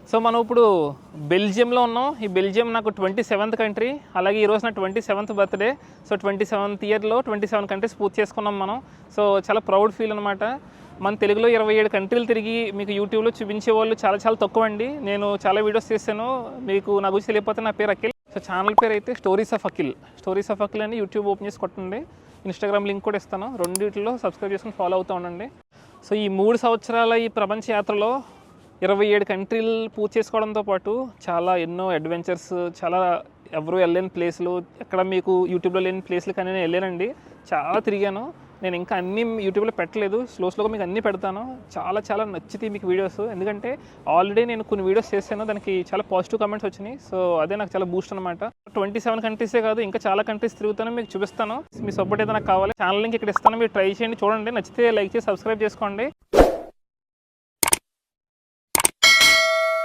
So మనం ఇప్పుడు బెల్జియంలో ఉన్నాం. ఈ బెల్జియం నాకు 27th కంట్రీ, అలాగే ఈరోజు నా 27th బర్త్డే. సో 27th ఇయర్లో 27 కంట్రీస్ పూర్తి చేసుకున్నాం మనం. సో చాలా ప్రౌడ్ ఫీల్ అనమాట. మన తెలుగులో 27 కంట్రీలు తిరిగి మీకు యూట్యూబ్లో చూపించే వాళ్ళు చాలా చాలా తక్కువ అండి. నేను చాలా వీడియోస్ చేశాను, మీకు నా గురించి తెలియకపోతే నా పేరు అఖిల్. సో ఛానల్ పేరు అయితే స్టోరీస్ ఆఫ్ అఖిల్ అని యూట్యూబ్ ఓపెన్ చేసి కొట్టండి. ఇన్స్టాగ్రామ్ లింక్ కూడా ఇస్తాను, రెండింటిలో సబ్స్క్రైబ్ చేసుకుని ఫాలో అవుతూ ఉండండి. సో ఈ 3 సంవత్సరాల ఈ ప్రపంచ యాత్రలో 27 కంట్రీలు పూర్తి చేసుకోవడంతో పాటు చాలా ఎన్నో అడ్వెంచర్స్, చాలా ఎవరు వెళ్ళలేని ప్లేస్లు, ఎక్కడ మీకు యూట్యూబ్లో లేని ప్లేస్లు కానీ నేను వెళ్ళానండి. చాలా తిరిగాను. నేను ఇంకా అన్నీ యూట్యూబ్లో పెట్టలేదు, స్లోగా మీకు అన్నీ పెడతాను. చాలా చాలా నచ్చితే మీకు వీడియోస్, ఎందుకంటే ఆల్రెడీ నేను కొన్ని వీడియోస్ చేశాను, దానికి చాలా పాజిటివ్ కామెంట్స్ వచ్చినాయి. సో అదే నాకు చాలా బూస్ట్ అనమాట. 27 కంట్రీసే కాదు, ఇంకా చాలా కంట్రీస్ తిరుగుతాను, మీకు చూపిస్తాను. మీ సపోర్ట్ అయితే నాకు కావాలి. ఛానల్ లింక్ ఇక్కడ ఇస్తాను, మీరు ట్రై చేయండి, చూడండి. నచ్చితే లైక్ చేసి సబ్స్క్రైబ్ చేసుకోండి.